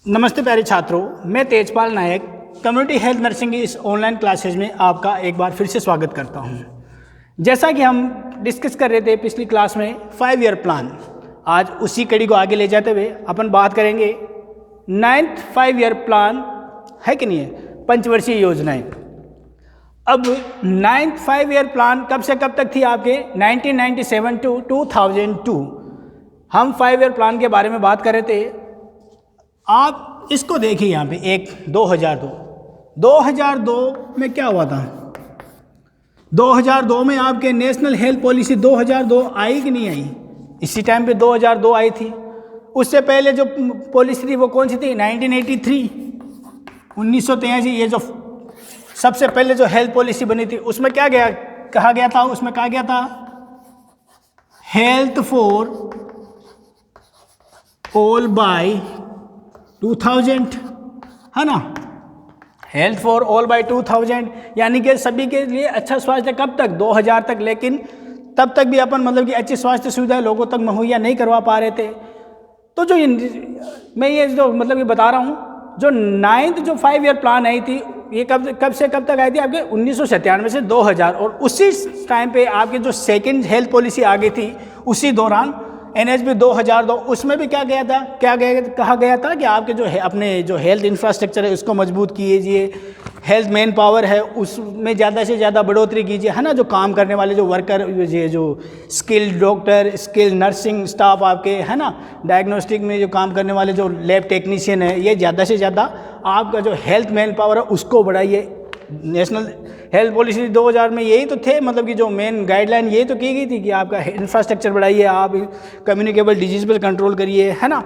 नमस्ते प्यारे छात्रों, मैं तेजपाल नायक कम्युनिटी हेल्थ नर्सिंग की इस ऑनलाइन क्लासेज में आपका एक बार फिर से स्वागत करता हूं। जैसा कि हम डिस्कस कर रहे थे पिछली क्लास में 5 ईयर प्लान, आज उसी कड़ी को आगे ले जाते हुए अपन बात करेंगे 9th 5 ईयर प्लान है कि नहीं है, पंचवर्षीय योजनाएं। अब 9th 5 ईयर प्लान कब से कब तक थी आपके 1997 टू 2002। हम 5 ईयर प्लान के बारे में बात कर रहे थे। आप इसको देखिए यहाँ पे 2002 में क्या हुआ था। 2002 में आपके नेशनल हेल्थ पॉलिसी 2002 आई कि नहीं आई? इसी टाइम पे 2002 आई थी। उससे पहले जो पॉलिसी थी वो कौन सी थी? 1983 1983। ये जो सबसे पहले जो हेल्थ पॉलिसी बनी थी उसमें क्या कहा गया था? उसमें कहा गया था हेल्थ फॉर ऑल बाय 2000, है ना। हेल्थ फॉर ऑल बाय 2000 यानी कि सभी के लिए अच्छा स्वास्थ्य कब तक? 2000 तक। लेकिन तब तक भी अपन मतलब कि अच्छी स्वास्थ्य सुविधाएं लोगों तक मुहैया नहीं करवा पा रहे थे। तो जो मैं ये जो मतलब ये बता रहा हूँ, जो 9th जो 5 ईयर प्लान आई थी ये कब से कब तक आई थी? आपके 1997 से 2000। और उसी टाइम पे आपकी जो सेकेंड हेल्थ पॉलिसी आ गई थी उसी दौरान NHB 2002, उसमें भी कहा गया था कि आपके जो अपने जो हेल्थ इंफ्रास्ट्रक्चर है उसको मजबूत कीजिए, हेल्थ मैन पावर है उसमें ज़्यादा से ज़्यादा बढ़ोतरी कीजिए, है ना। जो काम करने वाले जो वर्कर, ये जो skilled doctor, skilled nursing staff आपके, है ना, डायग्नोस्टिक में जो काम करने वाले जो लैब टेक्नीशियन है, ये ज़्यादा से ज़्यादा आपका जो हेल्थ मैन पावर है उसको बढ़ाइए। नेशनल हेल्थ पॉलिसी 2000 में यही तो थे, मतलब कि जो मेन गाइडलाइन यही तो की गई थी कि आपका इंफ्रास्ट्रक्चर बढ़ाइए, आप कम्युनिकेबल डिजीज पर कंट्रोल करिए, है ना।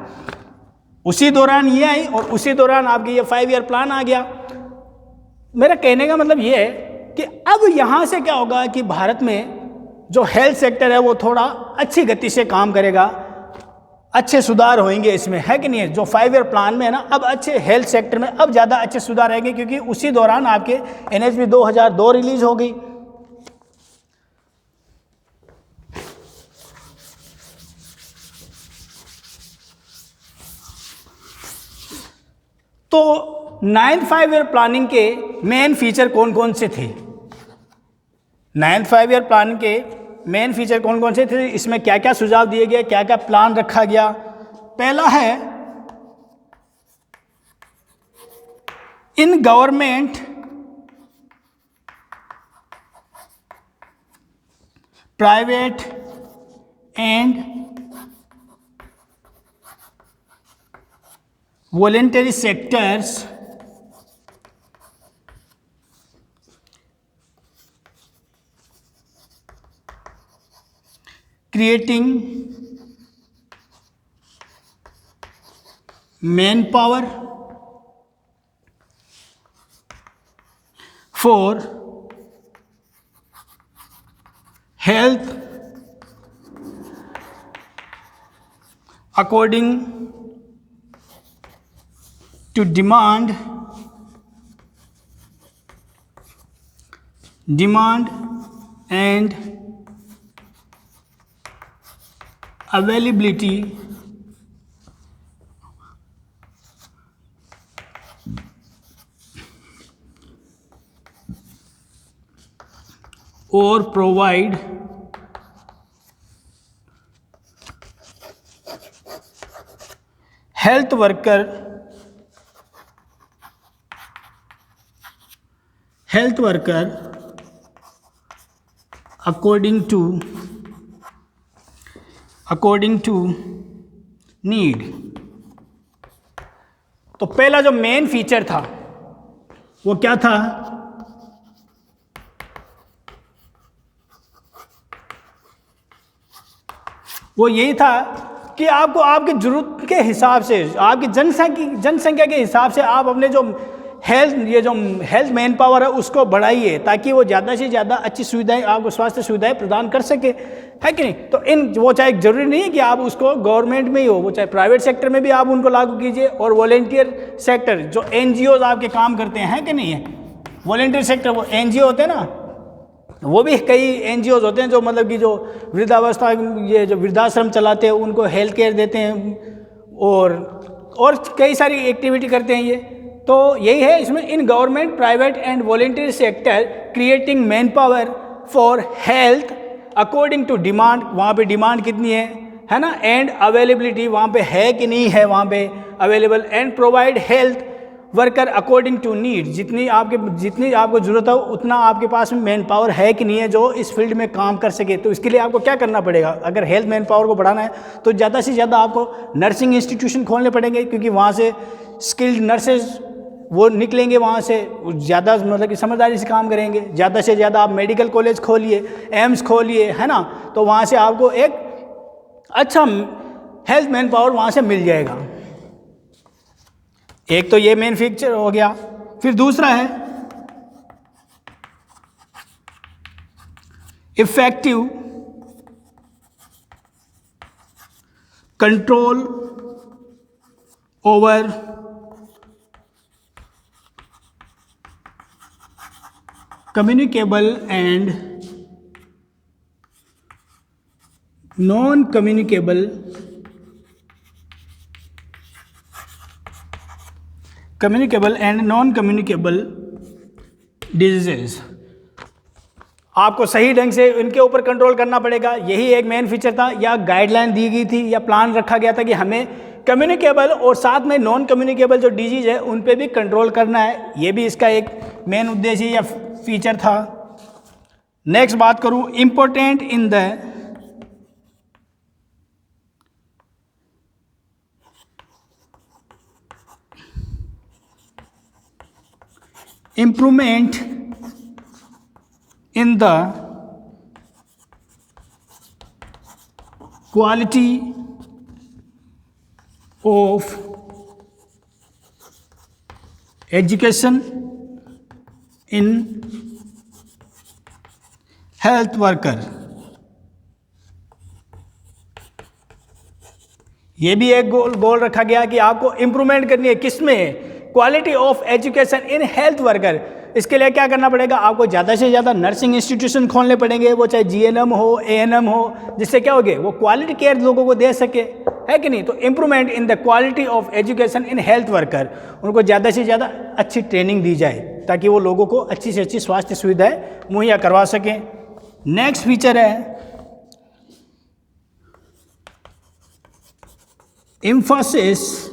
उसी दौरान ये आई और उसी दौरान आपकी ये 5 ईयर प्लान आ गया। मेरा कहने का मतलब ये है कि अब यहाँ से क्या होगा कि भारत में जो हेल्थ सेक्टर है वो थोड़ा अच्छी गति से काम करेगा, अच्छे सुधार होंगे इसमें, है कि नहीं है। जो 5 ईयर प्लान में है ना, अब अच्छे हेल्थ सेक्टर में अब ज़्यादा अच्छे सुधार आएंगे क्योंकि उसी दौरान आपके NHB 2002 रिलीज हो गई। तो 9th 5 ईयर प्लानिंग के मेन फीचर कौन कौन से थे? 9th 5 ईयर प्लानिंग के मेन फीचर कौन कौन से थे? इसमें क्या क्या सुझाव दिए गए, क्या क्या प्लान रखा गया? पहला है इन government private and voluntary sectors creating manpower for health according to demand and availability or provide health worker according to need। तो पहला जो मेन फीचर था वो क्या था? वो यही था कि आपको आपकी जरूरत के हिसाब से, आपकी जनसंख्या के हिसाब से आप अपने जो हेल्थ मैन पावर है उसको बढ़ाइए ताकि वो ज़्यादा से ज़्यादा अच्छी सुविधाएं, आपको स्वास्थ्य सुविधाएं प्रदान कर सके, है कि नहीं। तो वो चाहे जरूरी नहीं है कि आप उसको गवर्नमेंट में ही हो, वो चाहे प्राइवेट सेक्टर में भी आप उनको लागू कीजिए। और वॉलेंटियर सेक्टर जो NGOs आपके काम करते हैं कि नहीं है, वॉलेंटियर सेक्टर वो NGO होते हैं ना, वो भी कई NGOs होते हैं जो मतलब कि जो वृद्धावस्था, ये जो वृद्धाश्रम चलाते हैं उनको हेल्थ केयर देते हैं और और कई सारी एक्टिविटी करते हैं ये। तो यही है इसमें, in government, private and volunteer sector creating man power for health according to demand, वहाँ पे डिमांड कितनी है ना, एंड अवेलेबिलिटी वहाँ पे है कि नहीं है वहाँ पे available, and provide health worker according to need, जितनी आपको ज़रूरत हो उतना आपके पास में मैन पावर है कि नहीं है जो इस फील्ड में काम कर सके। तो इसके लिए आपको क्या करना पड़ेगा, अगर हेल्थ मैन पावर को बढ़ाना है तो ज़्यादा से ज़्यादा आपको नर्सिंग इंस्टीट्यूशन खोलने पड़ेंगे, क्योंकि वहाँ से स्किल्ड नर्सेज वो निकलेंगे, वहाँ से ज़्यादा मतलब कि समझदारी से काम करेंगे। ज़्यादा से ज़्यादा आप मेडिकल कॉलेज खोलिए, एम्स खोलिए, है ना, तो वहाँ से आपको एक अच्छा हेल्थ मैन पावर वहाँ से मिल जाएगा। एक तो ये मेन फीचर हो गया। फिर दूसरा है effective control over communicable and non communicable and non communicable diseases. आपको सही ढंग से इनके ऊपर कंट्रोल करना पड़ेगा। यही एक मेन फीचर था, या गाइडलाइन दी गई थी, या प्लान रखा गया था कि हमें कम्युनिकेबल और साथ में नॉन कम्युनिकेबल जो डिजीज है उन पे भी कंट्रोल करना है। ये भी इसका एक मेन उद्देश्य या फीचर था। नेक्स्ट बात करूं, important in the improvement in the quality of education in health worker। ये भी एक गोल रखा गया कि आपको इम्प्रूवमेंट करनी है, किसमें, quality of education in health worker. इसके लिए क्या करना पड़ेगा, आपको ज़्यादा से ज़्यादा नर्सिंग इंस्टीट्यूशन खोलने पड़ेंगे, वो चाहे जीएनएम हो, एएनएम हो, जिससे क्या होगे, वो क्वालिटी केयर लोगों को दे सके, है कि नहीं। तो improvement in the quality of education in health worker, उनको ज़्यादा से ज़्यादा अच्छी ट्रेनिंग दी जाए ताकि वो लोगों को अच्छी से अच्छी स्वास्थ्य सुविधाएं मुहैया करवा सकें। नेक्स्ट फीचर है emphasis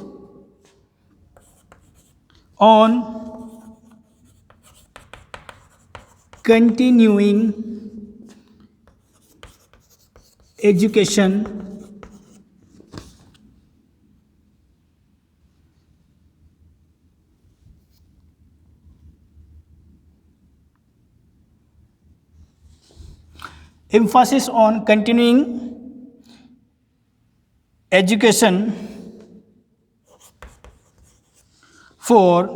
on continuing education for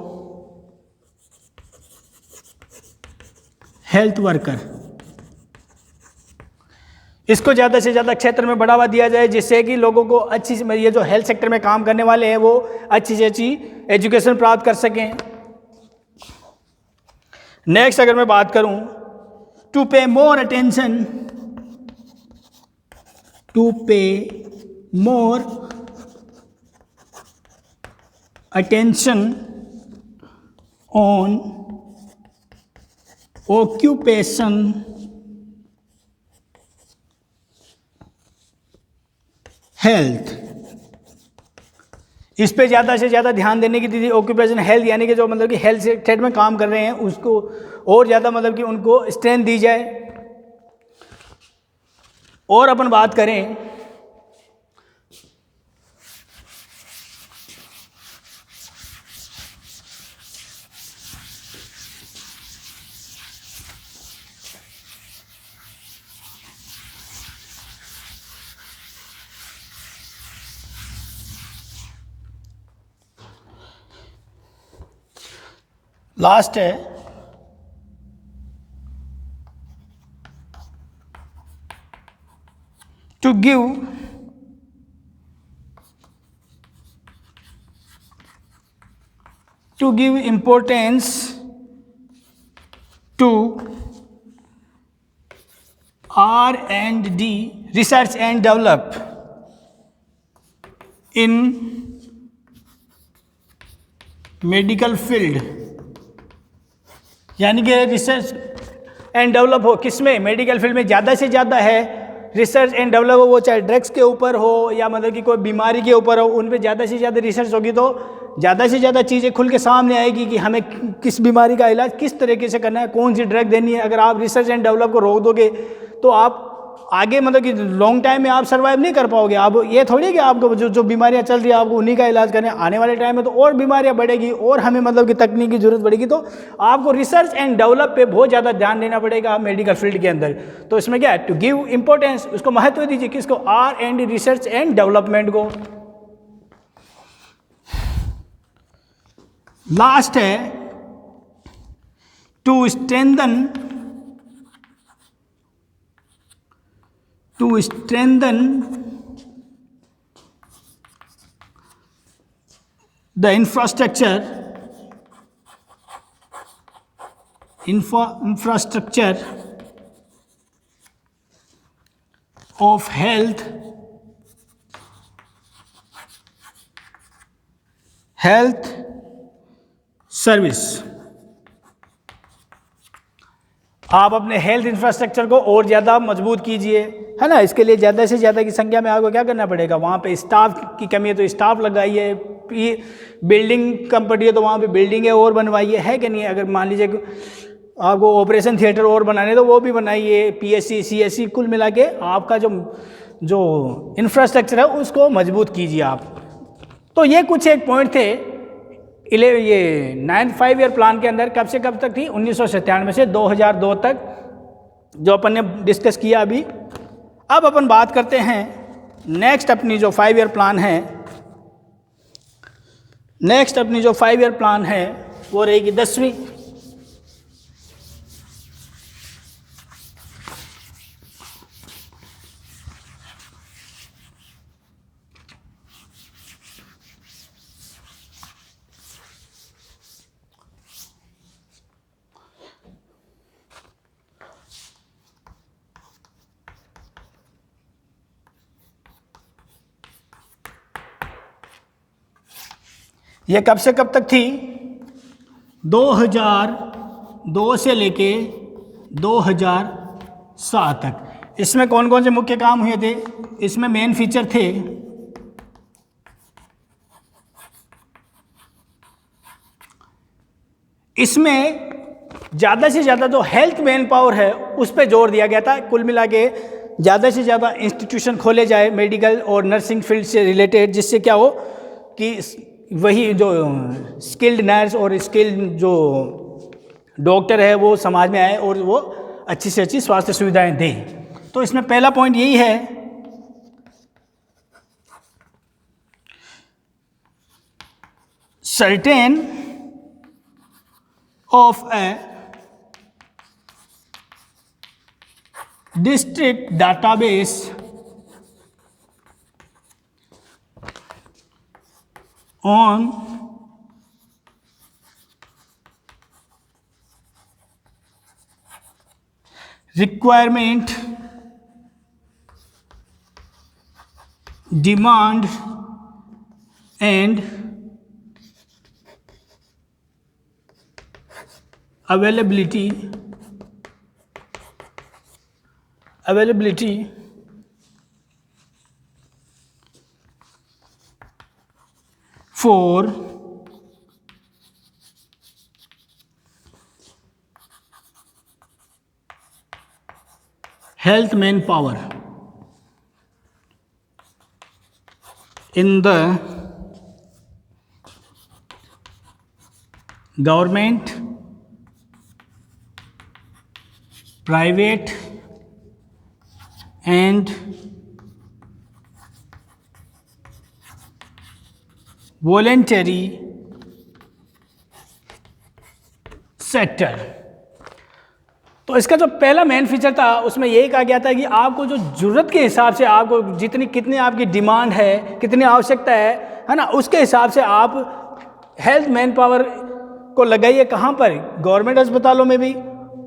health worker. इसको ज़्यादा से ज़्यादा क्षेत्र में बढ़ावा दिया जाए, जिससे कि लोगों को अच्छी से, ये जो हेल्थ सेक्टर में काम करने वाले हैं वो अच्छी से अच्छी एजुकेशन प्राप्त कर सकें। नेक्स्ट अगर मैं बात करूं, टू पे more attention on occupation health, इस पे ज़्यादा से ज़्यादा ध्यान देने की थी। ऑक्यूपेशन हेल्थ यानी कि जो मतलब कि हेल्थ सेक्टर में काम कर रहे हैं उसको और ज़्यादा मतलब कि उनको स्ट्रेंथ दी जाए। और अपन बात करें लास्ट है to give importance to R&D, research and develop in medical field, यानी कि रिसर्च एंड डेवलप हो, किसमें, मेडिकल फील्ड में ज़्यादा से ज़्यादा है रिसर्च एंड डेवलप हो, वो चाहे ड्रग्स के ऊपर हो या मतलब कि कोई बीमारी के ऊपर हो, उन पे ज़्यादा से ज़्यादा रिसर्च होगी तो ज़्यादा से ज़्यादा चीज़ें खुल के सामने आएगी कि हमें किस बीमारी का इलाज किस तरीके से करना है, कौन सी ड्रग देनी है। अगर आप रिसर्च एंड डेवलप को रोक दोगे तो आप आगे मतलब कि लॉन्ग टाइम में आप सर्वाइव नहीं कर पाओगे। आप ये थोड़ी है कि आपको जो बीमारियां चल रही है आपको उन्हीं का इलाज करने, आने वाले टाइम में तो और बीमारियां बढ़ेगी और हमें मतलब कि तकनीक की जरूरत पड़ेगी, तो आपको रिसर्च एंड डेवलप पे बहुत ज़्यादा ध्यान देना पड़ेगा मेडिकल फील्ड के अंदर। तो इसमें क्या है, टू गिव इंपॉर्टेंस, उसको महत्व दीजिए, किसको, R&D, रिसर्च एंड डेवलपमेंट को। लास्ट है to strengthen the infrastructure of health service. आप अपने हेल्थ इंफ्रास्ट्रक्चर को और ज़्यादा मजबूत कीजिए, है ना। इसके लिए ज़्यादा से ज़्यादा की संख्या में आपको क्या करना पड़ेगा, वहाँ पे स्टाफ की कमी है तो स्टाफ लगाइए, बिल्डिंग कम पड़ी है तो वहाँ पे बिल्डिंगें और बनवाइए, है कि नहीं। अगर मान लीजिए आपको ऑपरेशन थिएटर और बनाने तो वो भी बनाइए, PSC CSC कुल मिला के आपका जो इंफ्रास्ट्रक्चर है उसको मजबूत कीजिए आप। तो ये कुछ एक पॉइंट थे ये 9th 5 ईयर प्लान के अंदर। कब से कब तक थी, 1997 से 2002 तक, जो अपन ने डिस्कस किया अभी। अब अपन बात करते हैं नेक्स्ट अपनी जो 5 ईयर प्लान है, नेक्स्ट अपनी जो 5 ईयर प्लान है वो रहेगी 10वीं। ये कब से कब तक थी, 2002 से लेके 2007 तक। इसमें कौन कौन से मुख्य काम हुए थे, इसमें मेन फीचर थे इसमें ज़्यादा से ज़्यादा जो हेल्थ मैन पावर है उस पर जोर दिया गया था। कुल मिला के ज़्यादा से ज़्यादा इंस्टीट्यूशन खोले जाए मेडिकल और नर्सिंग फील्ड से रिलेटेड, जिससे क्या हो कि वही जो स्किल्ड नर्स और स्किल्ड जो डॉक्टर है वो समाज में आए और वो अच्छी से अच्छी स्वास्थ्य सुविधाएं दें। तो इसमें पहला पॉइंट यही है, certain of A district database on requirement, demand and availability for health manpower in the government, private and voluntary sector. तो इसका जो पहला मेन फीचर था उसमें यही कहा गया था कि आपको जो ज़रूरत के हिसाब से आपको कितनी आपकी डिमांड है, कितनी आवश्यकता है ना, उसके हिसाब से आप हेल्थ मैन पावर को लगाइए। कहाँ पर, गवर्नमेंट अस्पतालों में भी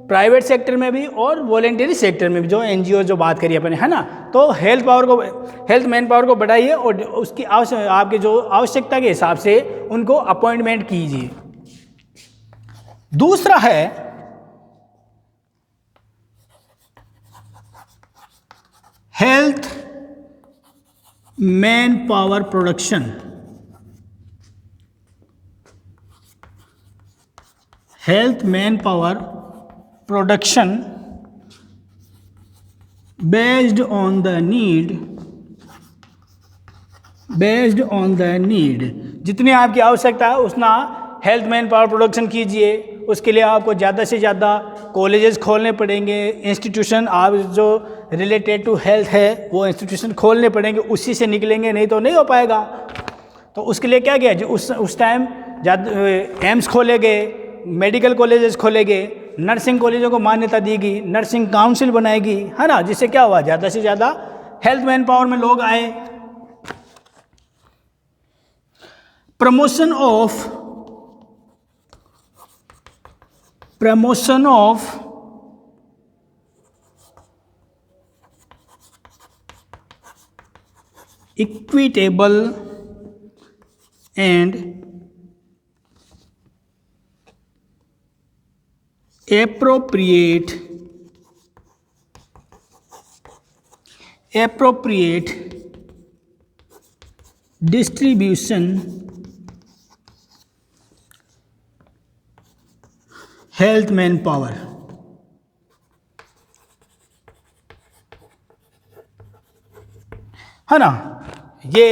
प्राइवेट सेक्टर में भी और वॉलेंटरी सेक्टर में भी, जो एनजीओ जो बात करी अपने, है ना। तो हेल्थ मैन पावर को बढ़ाइए और उसकी आपके जो आवश्यकता के हिसाब से उनको अपॉइंटमेंट कीजिए। दूसरा है health man power production. Health man power production based on the need, जितनी आपकी आवश्यकता है उतना हेल्थ मैन पावर प्रोडक्शन कीजिए। उसके लिए आपको ज़्यादा से ज़्यादा कॉलेजेस खोलने पड़ेंगे, इंस्टीट्यूशन आप जो रिलेटेड टू हेल्थ है वो इंस्टीट्यूशन खोलने पड़ेंगे, उसी से निकलेंगे, नहीं तो नहीं हो पाएगा। तो उसके लिए क्या किया जी, उस टाइम ज़्यादा एम्स खोले गए, मेडिकल कॉलेजेस खोले गए, नर्सिंग कॉलेजों को मान्यता दी गई, नर्सिंग काउंसिल बनाएगी, है ना, जिससे क्या हुआ, ज़्यादा से ज़्यादा हेल्थ मैन पावर में लोग आए। Promotion of equitable and appropriate distribution health manpower, है ना। ये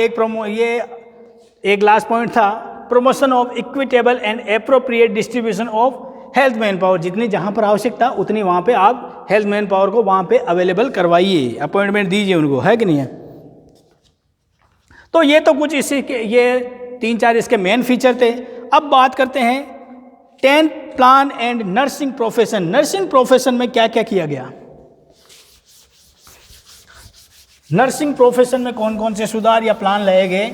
एक लास्ट पॉइंट था, promotion of equitable and appropriate distribution of health man power. जितनी जहाँ पर आवश्यकता उतनी वहाँ पे आप हेल्थ मैन पावर को वहाँ पे अवेलेबल करवाइए, अपॉइंटमेंट दीजिए उनको, है कि नहीं है। तो ये तो कुछ ये 3-4 इसके मेन फीचर थे। अब बात करते हैं 10th plan and nursing profession. Nursing profession में क्या क्या किया गया, नर्सिंग प्रोफेशन में कौन कौन से सुधार या प्लान लाए गए,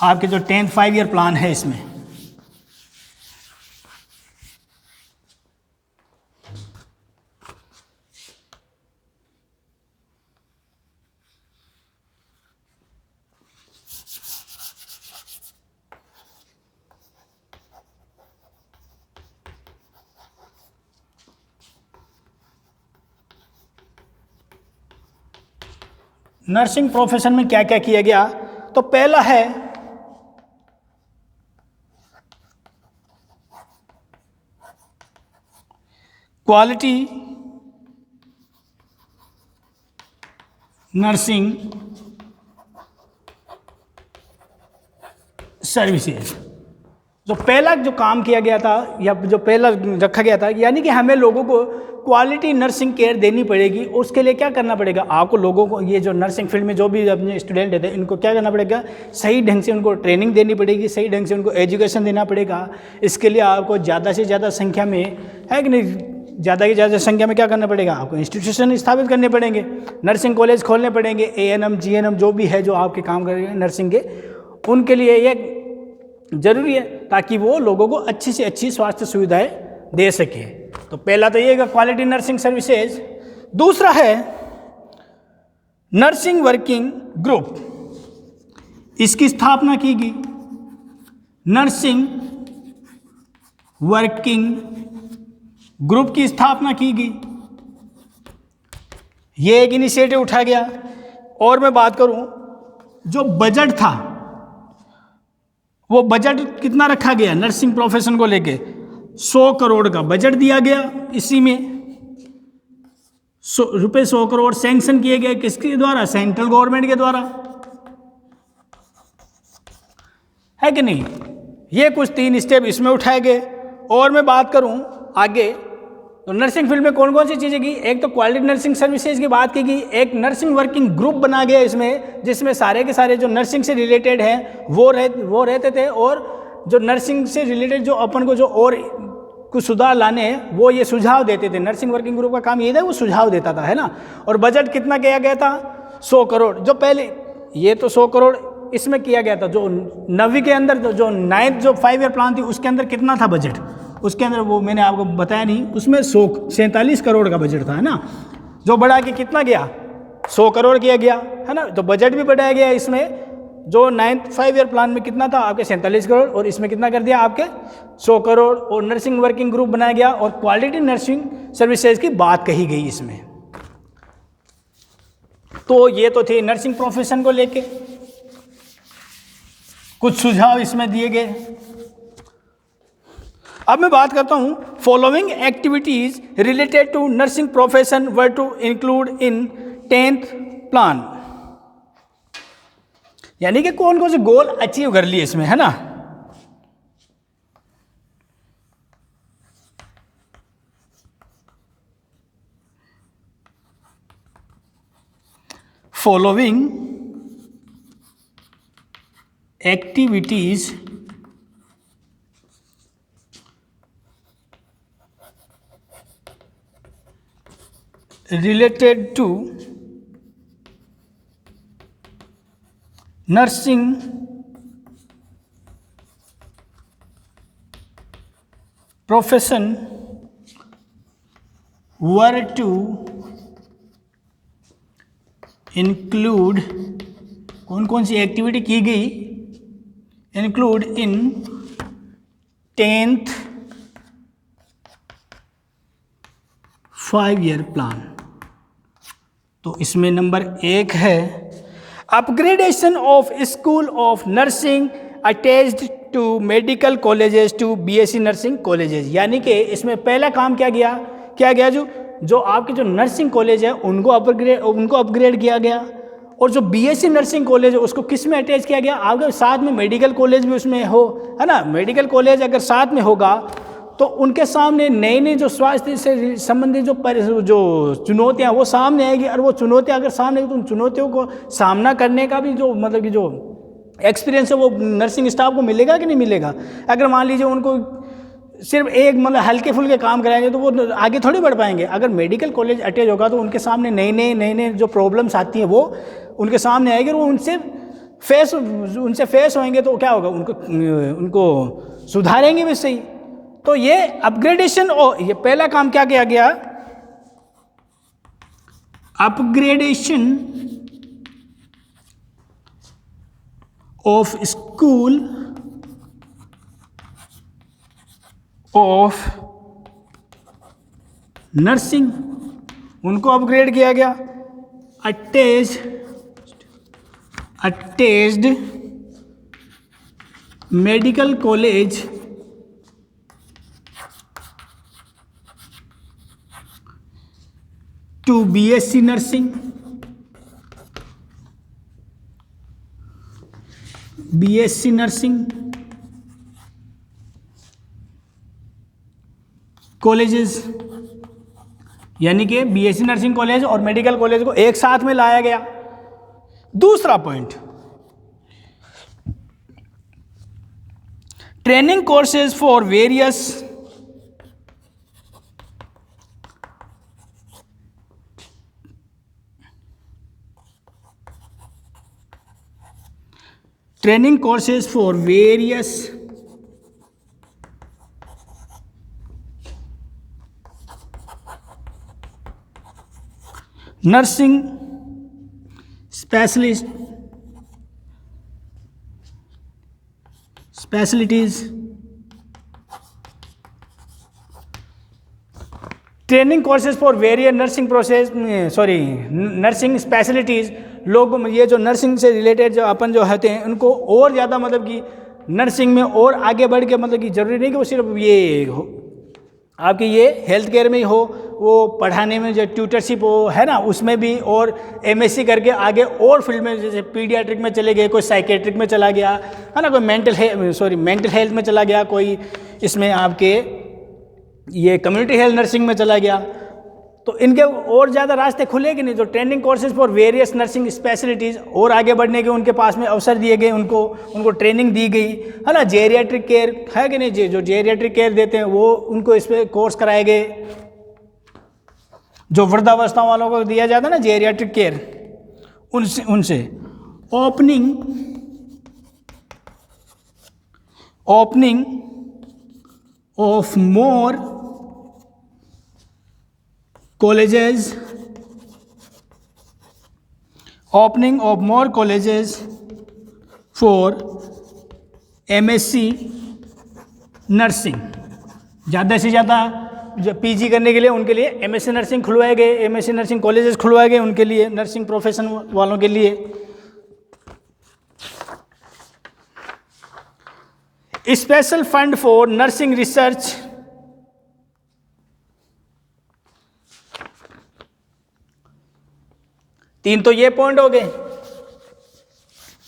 आपके जो 10th 5 ईयर प्लान है इसमें। नर्सिंग प्रोफेशन में क्या क्या किया गया, तो पहला है क्वालिटी नर्सिंग सर्विसेज। जो पहला जो काम किया गया था या जो पहला रखा गया था, यानी कि हमें लोगों को क्वालिटी नर्सिंग केयर देनी पड़ेगी। उसके लिए क्या करना पड़ेगा आपको, लोगों को, ये जो नर्सिंग फील्ड में जो भी अपने स्टूडेंट रहते हैं इनको क्या करना पड़ेगा, सही ढंग से उनको ट्रेनिंग देनी पड़ेगी, सही ढंग से उनको एजुकेशन देना पड़ेगा। इसके लिए आपको ज़्यादा से ज़्यादा संख्या में, है कि नहीं, ज़्यादा की ज़्यादा संख्या में क्या करना पड़ेगा, आपको इंस्टीट्यूशन स्थापित करने पड़ेंगे, नर्सिंग कॉलेज खोलने पड़ेंगे, ANM GNM जो भी है जो आपके काम कर रहे हैं नर्सिंग के, उनके लिए ये जरूरी है ताकि वो लोगों को अच्छी से अच्छी स्वास्थ्य सुविधाएं दे सके। तो पहला तो ये क्वालिटी नर्सिंग सर्विसेज। दूसरा है नर्सिंग वर्किंग ग्रुप, इसकी स्थापना की गई। नर्सिंग वर्किंग ग्रुप की स्थापना की गई, ये एक इनिशिएटिव उठाया गया। और मैं बात करूं, जो बजट था वो बजट कितना रखा गया नर्सिंग प्रोफेशन को लेके, 100 करोड़ का बजट दिया गया। इसी में रुपए 100 करोड़ सैंक्शन किए गए, किसके द्वारा, सेंट्रल गवर्नमेंट के द्वारा, है कि नहीं। ये कुछ 3 स्टेप इसमें उठाए गए। और मैं बात करूं आगे, तो नर्सिंग फील्ड में कौन कौन सी चीज़ें की, एक तो क्वालिटी नर्सिंग सर्विसेज की बात की गई, एक नर्सिंग वर्किंग ग्रुप बना गया इसमें, जिसमें सारे के सारे जो नर्सिंग से रिलेटेड हैं वो रहते थे, और जो नर्सिंग से रिलेटेड जो अपन को जो और कुछ सुधार लाने हैं वो ये सुझाव देते थे। नर्सिंग वर्किंग ग्रुप का काम ये था, वो सुझाव देता था, है ना। और बजट कितना किया गया था, 100 करोड़। जो पहले ये तो 100 करोड़ इसमें किया गया था, जो 9वीं के अंदर जो 9th जो 5 ईयर प्लान थी उसके अंदर कितना था बजट, उसके अंदर वो मैंने आपको बताया नहीं, उसमें 147 करोड़ का बजट था, है ना, जो बढ़ा के कितना गया 100 करोड़ किया गया, है ना। तो बजट भी बढ़ाया गया इसमें, जो 9th 5 ईयर प्लान में कितना था आपके 47 करोड़, और इसमें कितना कर दिया आपके 100 करोड़। और नर्सिंग वर्किंग ग्रुप बनाया गया और क्वालिटी नर्सिंग सर्विसेज की बात कही गई इसमें। तो ये तो थे नर्सिंग प्रोफेशन को लेके, कुछ सुझाव इसमें दिए गए। अब मैं बात करता हूं, following activities related to nursing profession were to include in 10th plan, यानी कि कौन कौन से गोल अचीव कर लिए इसमें, है ना। Following activities related to nursing profession were to include, कौन कौन सी एक्टिविटी की गई, include in 10th 5 year plan. तो इसमें नंबर 1 है upgradation of school of nursing attached to medical colleges to BSc nursing colleges, यानी कि इसमें पहला काम क्या गया जो आपके जो नर्सिंग कॉलेज है उनको अपग्रेड किया गया, और जो बीएससी नर्सिंग कॉलेज है उसको किस में अटैच किया गया, आपके साथ में मेडिकल कॉलेज भी उसमें हो, है ना। मेडिकल कॉलेज अगर साथ में होगा तो उनके सामने नए नए जो स्वास्थ्य से संबंधित जो चुनौतियाँ वो सामने आएगी, और वो चुनौतियाँ अगर सामने आएगी तो उन चुनौतियों को सामना करने का भी जो मतलब कि जो एक्सपीरियंस है वो नर्सिंग स्टाफ को मिलेगा कि नहीं मिलेगा। अगर मान लीजिए उनको सिर्फ एक मतलब हल्के फुल्के काम कराएंगे तो वो आगे थोड़ी बढ़ पाएंगे। अगर मेडिकल कॉलेज अटैच होगा तो उनके सामने नए नए जो प्रॉब्लम्स आती हैं वो उनके सामने आएगी, और वो उनसे फेस होंगे तो क्या होगा, उनको सुधारेंगे भी सही। तो ये अपग्रेडेशन, ये पहला काम क्या किया गया, upgradation of school of nursing, उनको अपग्रेड किया गया। Attached medical college to BSc nursing, colleges, यानी कि बीएससी नर्सिंग कॉलेज और मेडिकल कॉलेज को एक साथ में लाया गया। दूसरा point, training courses for various nursing specialties, training courses for various nursing specialties. लोग ये जो नर्सिंग से रिलेटेड जो अपन जो होते हैं उनको और ज़्यादा मतलब कि नर्सिंग में और आगे बढ़ के, मतलब कि ज़रूरी नहीं कि वो सिर्फ ये हो आपकी ये हेल्थ केयर में ही हो, वो पढ़ाने में जो ट्यूटरशिप हो, है ना, उसमें भी, और एमएससी करके आगे और फील्ड में जैसे पीडियाट्रिक में चले गए, कोई साइकेट्रिक में चला गया, है ना, कोई मेंटल हेल्थ में चला गया, कोई इसमें आपके ये कम्युनिटी हेल्थ नर्सिंग में चला गया। तो इनके और ज़्यादा रास्ते खुले कि नहीं। जो training courses for various nursing specialities, और आगे बढ़ने के उनके पास में अवसर दिए गए, उनको ट्रेनिंग दी गई, है ना। जेरियाट्रिक केयर है कि नहीं, जो जेरियाट्रिक केयर देते हैं वो उनको इस पर कोर्स कराए गए। जो वृद्धावस्था वालों को दिया जाता है ना जेरियाट्रिक केयर, उनसे opening of more colleges, opening of more colleges for MSc nursing, ज़्यादा से ज़्यादा जो पीजी करने के लिए उनके लिए एमएससी नर्सिंग खुलवाए गए, एमएससी नर्सिंग कॉलेजेस खुलवाए गए उनके लिए, नर्सिंग प्रोफेशन वालों के लिए। Special fund for nursing research, तीन तो ये पॉइंट हो गए।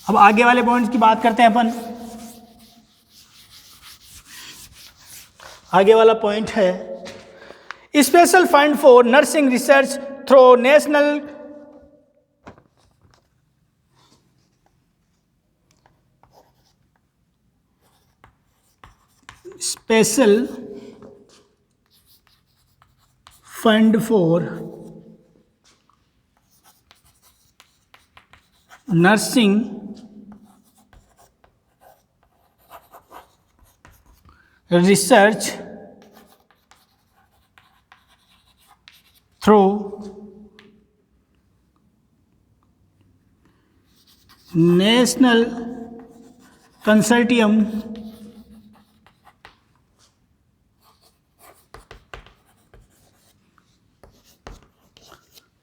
अब आगे वाले पॉइंट्स की बात करते हैं अपन। आगे वाला पॉइंट है special fund for nursing research through national special fund for nursing research through national consortium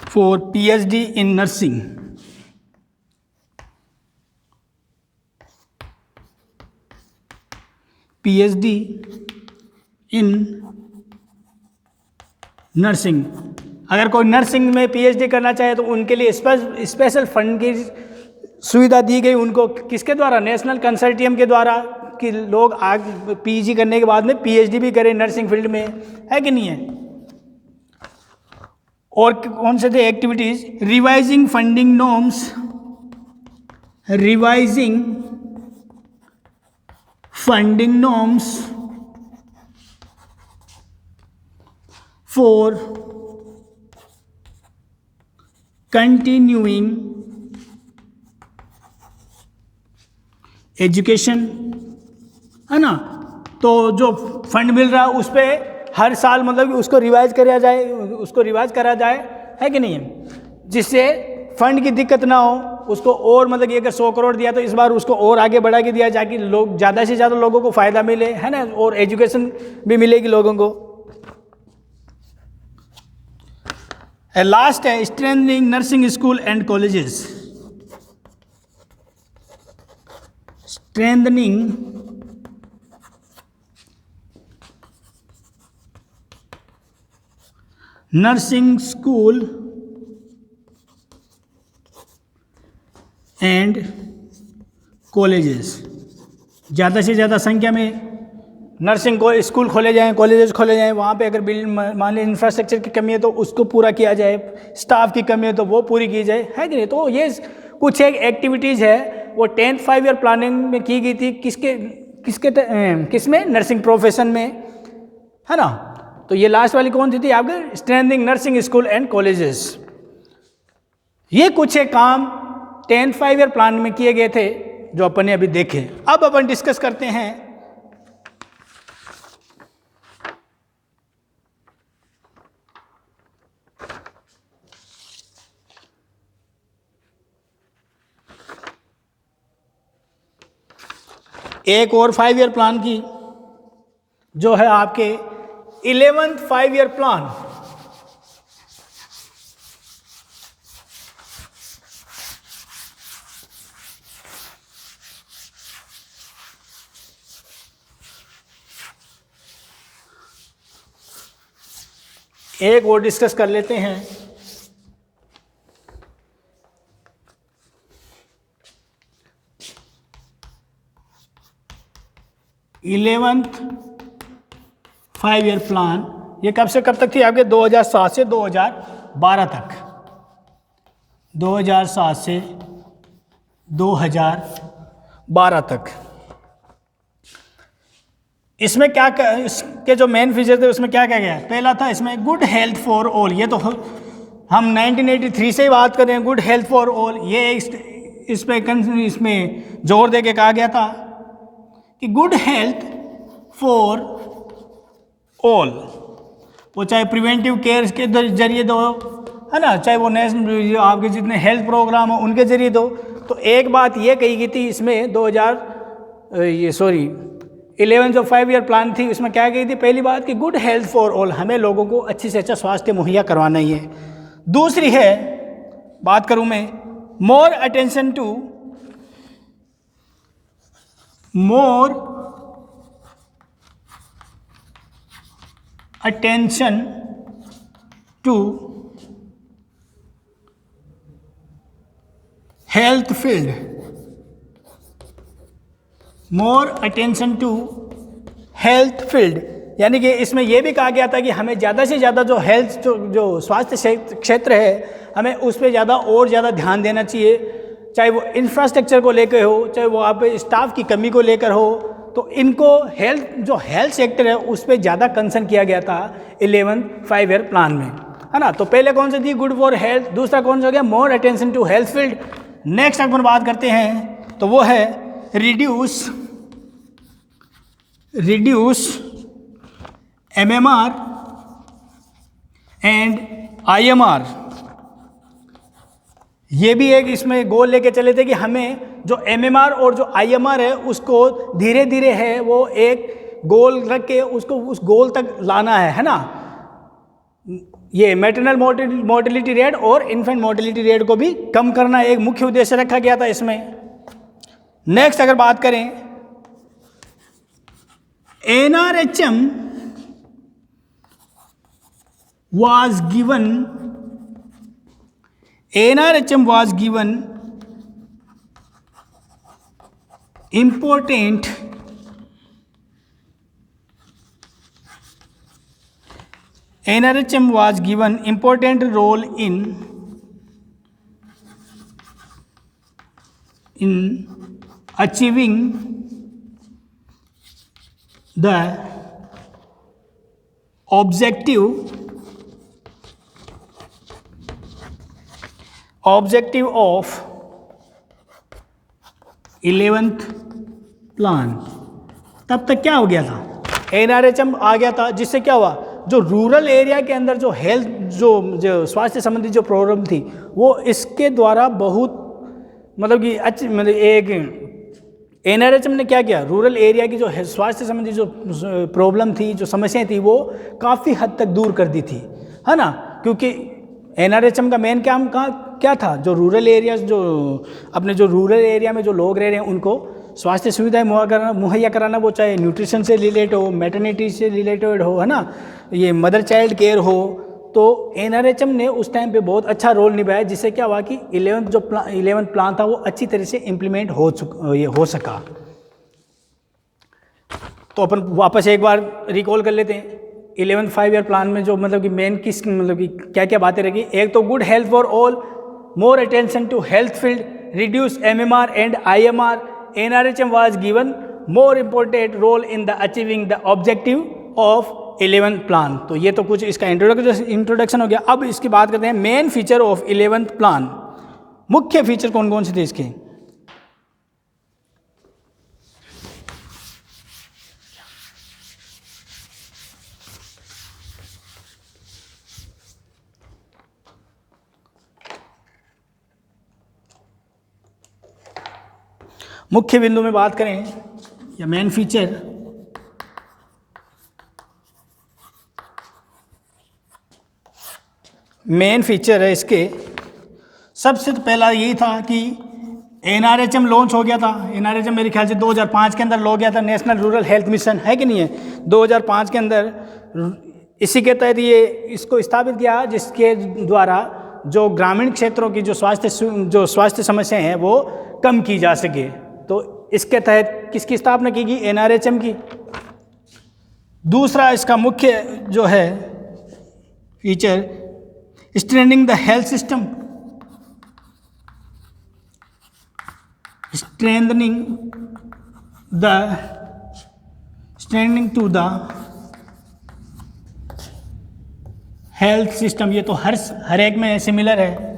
for PhD in nursing, PhD in nursing. अगर कोई नर्सिंग में पीएचडी करना चाहे तो उनके लिए स्पेशल फंड की सुविधा दी गई उनको, किसके द्वारा? नेशनल कंसोर्टियम के द्वारा, कि लोग आगे पीजी करने के बाद में पीएचडी भी करें नर्सिंग फील्ड में, है कि नहीं है? और कौन से थे activities? Revising funding norms, revising funding norms for continuing education, है ना? तो जो फंड मिल रहा है उस पर हर साल मतलब कि उसको रिवाइज करा जाए, है कि नहीं है? जिससे फंड की दिक्कत ना हो, उसको और मतलब कि अगर 100 करोड़ दिया तो इस बार उसको और आगे बढ़ा के दिया जाए कि लोग ज़्यादा से ज़्यादा लोगों को फ़ायदा मिले, है ना? और एजुकेशन भी मिलेगी लोगों को। लास्ट है strengthening nursing school and colleges, strengthening nursing school and colleges, ज़्यादा से ज़्यादा संख्या में नर्सिंग को स्कूल खोले जाएं, कॉलेजेस खोले जाएं। वहाँ पे अगर मान लीजिए इंफ्रास्ट्रक्चर की कमी है तो उसको पूरा किया जाए, स्टाफ की कमी है तो वो पूरी की जाए, है कि नहीं? तो ये कुछ एक एक्टिविटीज़ है वो 10th 5 ईयर प्लानिंग में की गई थी, किसमें? नर्सिंग प्रोफेशन में, है ना? तो ये लास्ट वाली कौन सी थी आपके? Strengthening nursing school and colleges. ये कुछ एक काम 10th 5 ईयर प्लान में किए गए थे जो अपन ने अभी देखे। अब अपन डिस्कस करते हैं एक और 5 ईयर प्लान की, जो है आपके 11th 5 ईयर प्लान। एक और डिस्कस कर लेते हैं। इलेवेंथ 5 ईयर प्लान, ये कब से कब तक थी आपके? 2007 से 2012 तक, 2007 से 2012 तक। इसमें क्या इसके जो मेन फीचर थे उसमें क्या क्या गया? पहला था इसमें गुड हेल्थ फॉर ऑल। ये तो हम 1983 से ही बात कर रहे हैं, गुड हेल्थ फॉर ऑल। ये इसमें जोर दे के कहा गया था कि गुड हेल्थ फॉर ऑल, वो चाहे प्रिवेंटिव केयर के जरिए दो, है ना, चाहे वो नेशनल आपके जितने हेल्थ प्रोग्राम हो उनके जरिए दो। तो एक बात ये कही गई थी इसमें 11 जो 5 ईयर प्लान थी उसमें क्या कही थी, पहली बात कि गुड हेल्थ फॉर ऑल, हमें लोगों को अच्छी से अच्छा स्वास्थ्य मुहैया करवाना ही है। दूसरी है, बात करूं मैं, more attention to health field, more attention to health field, यानी कि इसमें यह भी कहा गया था कि हमें ज़्यादा से ज़्यादा जो हेल्थ जो स्वास्थ्य क्षेत्र है हमें उस पर ज़्यादा ध्यान देना चाहिए, चाहे वो इंफ्रास्ट्रक्चर को लेकर हो, चाहे वो आप स्टाफ की कमी को लेकर हो। तो इनको हेल्थ सेक्टर है उस पर ज़्यादा कंसर्न किया गया था 11 5 ईयर प्लान में, है ना। तो पहले कौन सी थी, गुड फॉर हेल्थ, दूसरा कौन सा हो गया, more attention to health field. Next अपन बात करते हैं तो वो है रिड्यूस MMR एंड IMR। ये भी एक इसमें गोल लेके चले थे कि हमें जो MMR और जो IMR है उसको धीरे धीरे है वो एक गोल रख के उसको उस गोल तक लाना है ना। ये मैटरनल मोर्टेलिटी रेट और इन्फेंट मोर्टेलिटी रेट को भी कम करना एक मुख्य उद्देश्य रखा गया था इसमें। नेक्स्ट अगर बात करें, NRHM was given important role in achieving the objective of 11th plan. तब तक क्या हो गया था, NRHM आ गया था, जिससे क्या हुआ, जो रूरल एरिया के अंदर जो हेल्थ जो स्वास्थ्य संबंधी जो प्रॉब्लम थी वो इसके द्वारा बहुत मतलब कि अच्छी मतलब एक NRHM ने क्या किया, रूरल एरिया की जो स्वास्थ्य संबंधी जो प्रॉब्लम थी, जो समस्याएं थी वो काफ़ी हद तक दूर कर दी थी, है ना। क्योंकि NRHM का मेन काम क्या था, जो रूरल एरिया जो रूरल एरिया में जो लोग रह रहे हैं उनको स्वास्थ्य सुविधाएं मुहैया कराना, वो चाहे न्यूट्रिशन से रिलेटेड हो, मैटरनिटी से रिलेटेड हो, है ना, ये मदर चाइल्ड केयर हो। तो NRHM ने उस टाइम पे बहुत अच्छा रोल निभाया, जिससे क्या हुआ कि 11th प्लान था वो अच्छी तरह से इम्प्लीमेंट हो सका। तो अपन वापस एक बार रिकॉल कर लेते हैं 11th 5 ईयर प्लान में जो मतलब कि मेन किस मतलब कि क्या क्या बातें रखी। एक तो good health for all, more attention to health field, reduce MMR and IMR, NRHM was given more important role in the achieving the objective of 11th plan. तो ये तो कुछ इसका इंट्रोडक्शन हो गया। अब इसकी बात करते हैं main feature of 11th plan. मुख्य फीचर कौन कौन से थे इसके। मुख्य बिंदु में बात करें या मेन फीचर, है इसके, सबसे पहला यही था कि NRHM लॉन्च हो गया था। NRHM मेरे ख्याल से 2005 के अंदर लॉन्च गया था, नेशनल रूरल हेल्थ मिशन, है कि नहीं है, 2005 के अंदर। इसी के तहत ये इसको स्थापित किया, जिसके द्वारा जो ग्रामीण क्षेत्रों की जो स्वास्थ्य समस्याएं हैं वो कम की जा सके। तो इसके तहत किसकी स्थापना की गई, NRHM की। दूसरा इसका मुख्य जो है feature, strengthening the health system, strengthening to the health system. ये तो हर एक में सिमिलर है।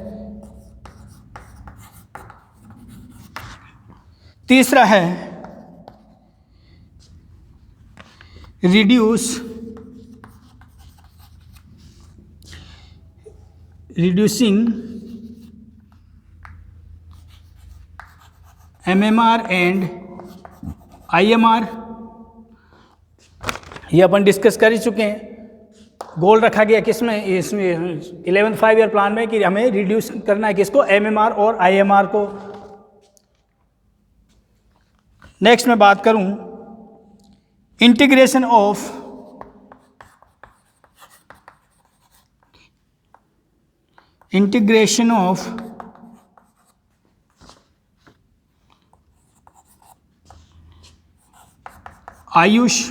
तीसरा है reduce reducing MMR and IMR, ये अपन डिस्कस कर ही चुके हैं। गोल रखा गया किसमें, इसमें 11th 5 ईयर प्लान में कि हमें रिड्यूस करना है किसको, MMR और IMR को। नेक्स्ट मैं बात करूं integration of Ayush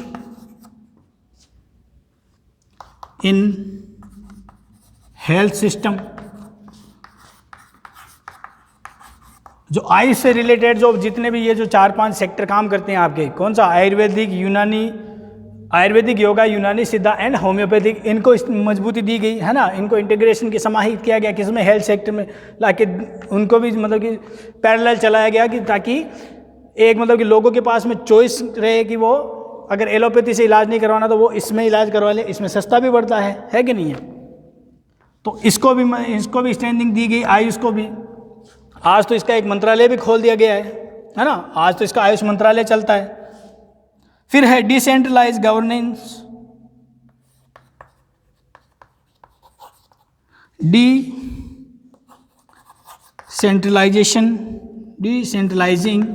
in health system. जो आयुष से रिलेटेड जो जितने भी ये जो 4-5 सेक्टर काम करते हैं आपके, कौन सा, आयुर्वेदिक, यूनानी, आयुर्वेदिक, योगा, यूनानी, सिद्धा एंड होम्योपैथिक, इनको मजबूती दी गई है ना। इनको इंटीग्रेशन की समाहित किया गया किसमें, हेल्थ सेक्टर में लाके उनको भी मतलब कि पैरेलल चलाया गया कि ताकि एक मतलब कि लोगों के पास में चॉइस रहे कि वो अगर एलोपैथी से इलाज नहीं करवाना तो वो इसमें इलाज करवा ले, इसमें सस्ता भी पड़ता है कि नहीं है। तो इसको भी स्ट्रेंथिंग दी गई, आयुष को भी। आज तो इसका एक मंत्रालय भी खोल दिया गया है ना, आज तो इसका आयुष मंत्रालय चलता है। फिर है decentralize governance, decentralizing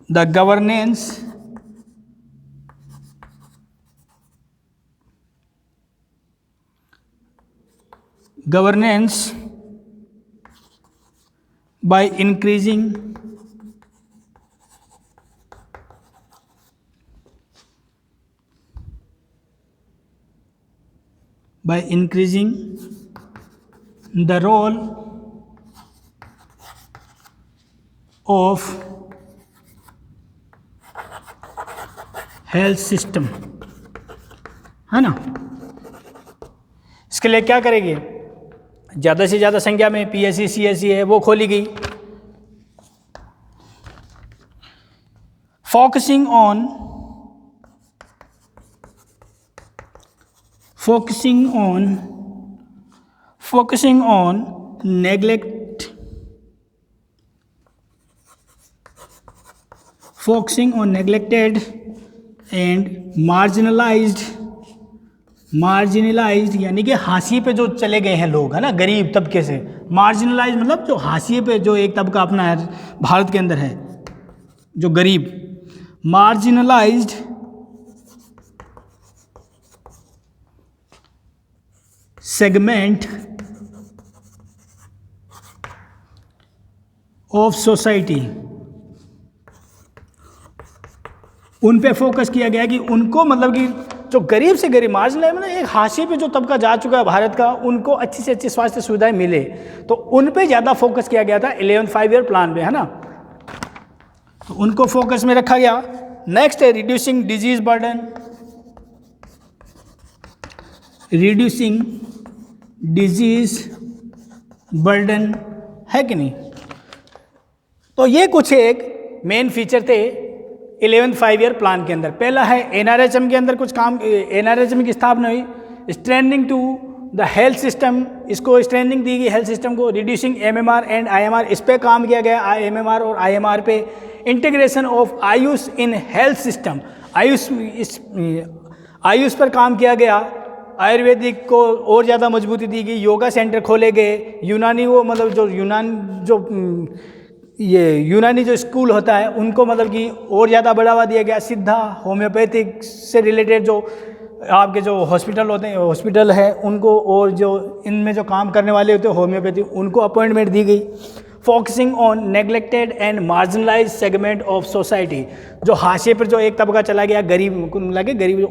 the governance by increasing the role of health system, है ना। इसके लिए क्या करेंगे, ज़्यादा से ज़्यादा संख्या में PSC CSC है वो खोली गई। Focusing on neglected and marginalised यानी कि हाशिए पे जो चले गए हैं लोग, है ना, गरीब तबके से। मार्जिनलाइज्ड मतलब जो हाशिए पे जो एक तबका अपना है भारत के अंदर है, जो गरीब। मार्जिनलाइज्ड सेगमेंट ऑफ सोसाइटी, उन पे फोकस किया गया कि उनको मतलब कि जो गरीब से गरीब मार्जिनल मतलब एक हाशिए पे जो तबका जा चुका है भारत का, उनको अच्छी से अच्छी स्वास्थ्य सुविधाएं मिले, तो उन पे ज़्यादा फोकस किया गया था 11th 5 ईयर प्लान में, है ना। तो उनको फोकस में रखा गया। नेक्स्ट है रिड्यूसिंग डिजीज बर्डन, है कि नहीं। तो ये कुछ एक मेन फीचर थे 11th 5 ईयर प्लान के अंदर। पहला है NRHM के अंदर कुछ काम, NRHM की स्थापना हुई, strengthening to the health system, इसको स्ट्रेंथनिंग दी गई हेल्थ सिस्टम को। रिड्यूसिंग MMR एंड IMR, इस पे काम किया गया, MMR और IMR पे। Integration of Ayush in health system, Ayush पर काम किया गया। आयुर्वेदिक को और ज़्यादा मजबूती दी गई, योगा सेंटर खोले गए, यूनानी वो मतलब जो यूनानी जो स्कूल होता है उनको मतलब कि और ज़्यादा बढ़ावा दिया गया। सिद्धा होम्योपैथिक से रिलेटेड जो आपके जो हॉस्पिटल है उनको, और जो इनमें जो काम करने वाले होते हैं होम्योपैथिक, उनको अपॉइंटमेंट दी गई। Focusing on neglected and marginalize segment of society, जो हाशिए पर जो एक तबका चला गया गरीब,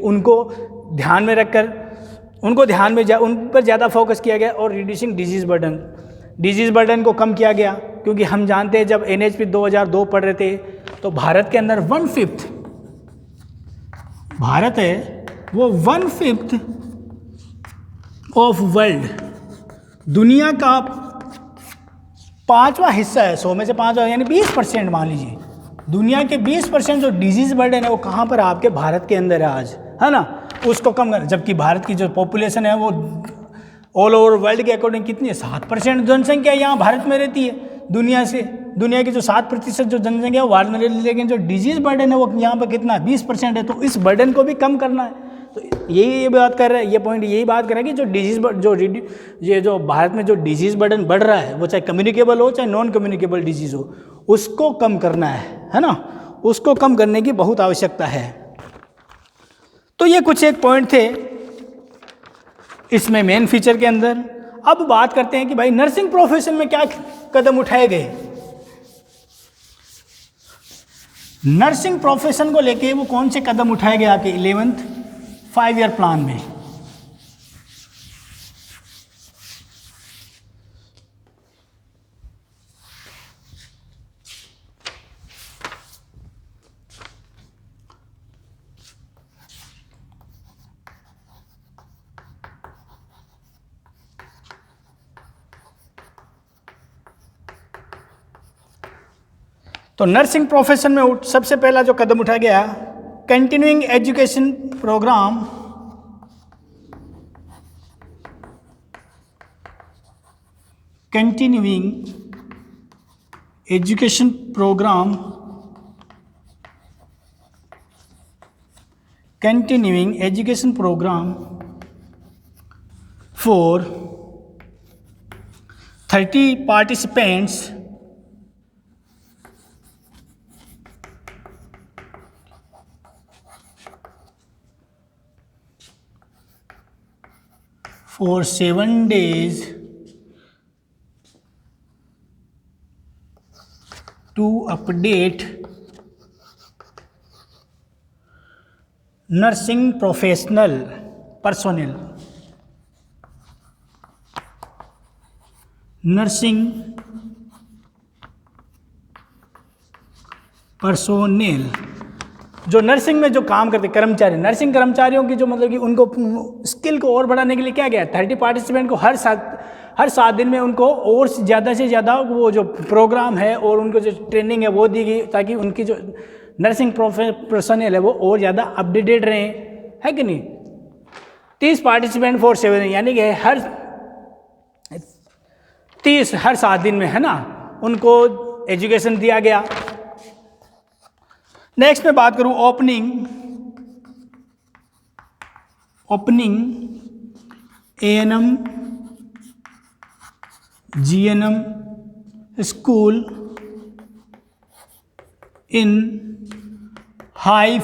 उनको ध्यान में रखकर उन पर ज़्यादा फोकस किया गया। और रिड्यूसिंग डिजीज़ बर्डन को कम किया गया, क्योंकि हम जानते हैं जब NHP 2002 पढ़ रहे थे तो भारत के अंदर 1/5 भारत है वो 1/5 ऑफ वर्ल्ड, दुनिया का 5वां हिस्सा है, 100 में से 5वां यानी 20% मान लीजिए दुनिया के 20% जो डिजीज बर्डन है वो कहाँ पर है? आपके भारत के अंदर है आज, है ना। उसको कम कर, जबकि भारत की जो पॉपुलेशन है वो ऑल ओवर वर्ल्ड के अकॉर्डिंग कितनी है? 7% जनसंख्या यहाँ भारत में रहती है। दुनिया की जो 7% जो जनसंख्या है वो भारत में रहती है, लेकिन जो डिजीज बर्डन है वो यहाँ पर कितना है? 20% है। तो इस बर्डन को भी कम करना है। तो ये बात कर रहा है, ये पॉइंट यही बात कर रहा है कि जो भारत में जो डिजीज बर्डन बढ़ रहा है वो चाहे कम्युनिकेबल हो चाहे नॉन कम्युनिकेबल डिजीज हो, उसको कम करना है ना। उसको कम करने की बहुत आवश्यकता है। तो ये कुछ एक पॉइंट थे इसमें मेन फीचर के अंदर। अब बात करते हैं कि भाई नर्सिंग प्रोफेशन में क्या कदम उठाए गए। नर्सिंग प्रोफेशन को लेके वो कौन से कदम उठाए गए आपके 11th 5-year प्लान में। तो नर्सिंग प्रोफेशन में सबसे पहला जो कदम उठाया गया, continuing education program for 30 participants for 7 days to update nursing personnel जो नर्सिंग में जो काम करते कर्मचारी, नर्सिंग कर्मचारियों की जो मतलब कि उनको स्किल को और बढ़ाने के लिए क्या गया, 30 पार्टिसिपेंट को हर 7 दिन में उनको और ज़्यादा से ज़्यादा वो जो प्रोग्राम है और उनको जो ट्रेनिंग है वो दी गई, ताकि उनकी जो नर्सिंग प्रोफेशनल है वो और ज़्यादा अपडेटेड रहें, है कि नहीं। 30 पार्टिसिपेंट फॉर 7, यानी कि हर 7 दिन में, है ना, उनको एजुकेशन दिया गया। नेक्स्ट में बात करूं ओपनिंग A&M GNM स्कूल इन हाई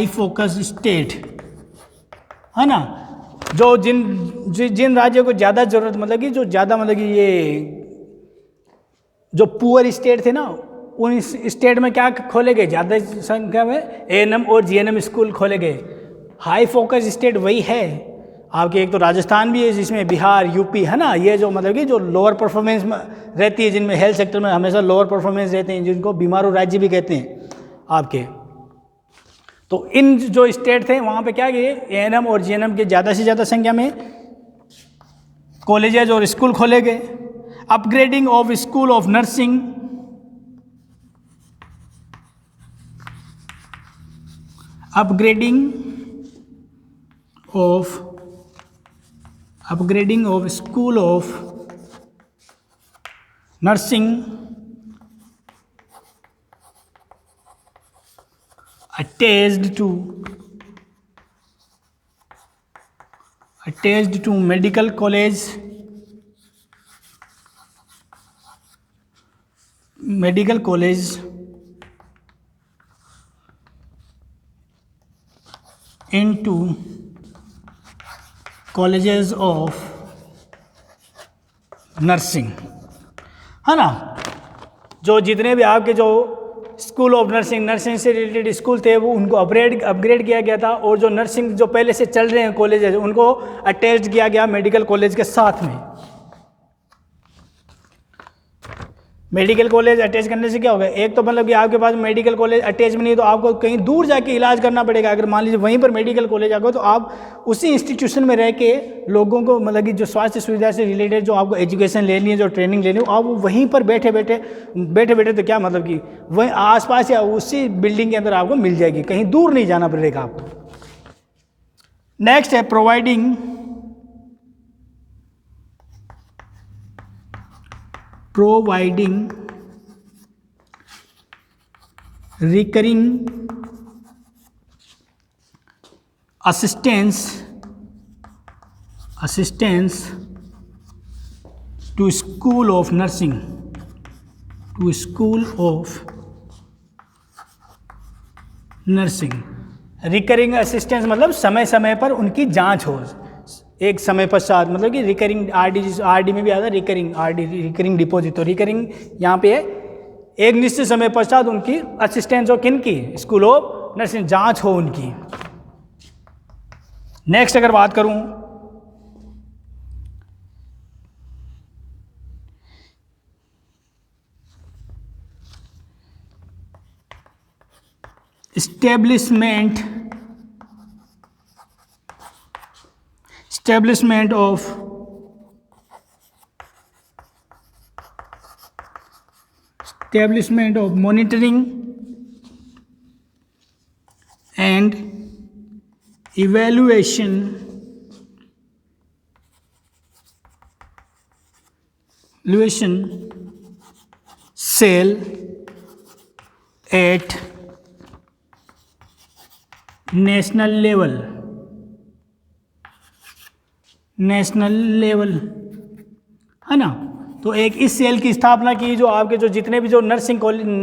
फोकस्ड स्टेट, है ना। जो जिन राज्यों को ज़्यादा ज़रूरत, मतलब कि जो ज़्यादा मतलब कि ये जो पुअर स्टेट थे ना, उन स्टेट में क्या खोले गए, ज़्यादा संख्या में A&M और GNM स्कूल खोले गए। हाई फोकस स्टेट वही है आपके, एक तो राजस्थान भी है जिसमें बिहार, यूपी, है ना, ये जो मतलब कि जो लोअर परफॉर्मेंस में रहती है, जिनमें हेल्थ सेक्टर में हमेशा लोअर परफॉर्मेंस रहते हैं, जिनको बीमारू राज्य भी कहते हैं आपके। तो इन जो स्टेट थे वहाँ पे क्या किए, A&M और GNM के ज़्यादा से ज़्यादा संख्या में कॉलेजेज और स्कूल खोले गए। Upgrading of school of nursing, upgrading of school of nursing attached to medical college into colleges of nursing, है ना। जो जितने भी आपके जो स्कूल ऑफ नर्सिंग से रिलेटेड स्कूल थे वो उनको अपग्रेड किया गया था, और जो नर्सिंग जो पहले से चल रहे हैं कॉलेजेस उनको अटैच किया गया मेडिकल कॉलेज के साथ में। मेडिकल कॉलेज अटैच करने से क्या होगा, एक तो मतलब कि आपके पास मेडिकल कॉलेज अटैच में नहीं है तो आपको कहीं दूर जाके इलाज करना पड़ेगा। अगर मान लीजिए वहीं पर मेडिकल कॉलेज आ गया तो आप उसी इंस्टीट्यूशन में रह के लोगों को मतलब कि जो स्वास्थ्य सुविधा से रिलेटेड जो आपको एजुकेशन लेनी है, जो ट्रेनिंग लेनी है, आप वहीं पर बैठे बैठे तो क्या मतलब कि वहीं आसपास या उसी बिल्डिंग के अंदर आपको मिल जाएगी, कहीं दूर नहीं जाना पड़ेगा आपको। नेक्स्ट है providing recurring assistance to school of nursing, recurring assistance मतलब समय समय पर उनकी जांच हो, एक समय पश्चात, मतलब कि रिकरिंग आरडी में भी आता है रिकरिंग डिपॉजिट। तो रिकरिंग यहाँ पे है एक निश्चित समय पश्चात उनकी असिस्टेंस हो, किन की, स्कूल ऑफ नर्सिंग, जांच हो उनकी। नेक्स्ट अगर बात करूं establishment of monitoring and evaluation cell at national level, है ना। तो एक इस सेल की स्थापना की जो आपके जो जितने भी जो नर्सिंग कॉलेज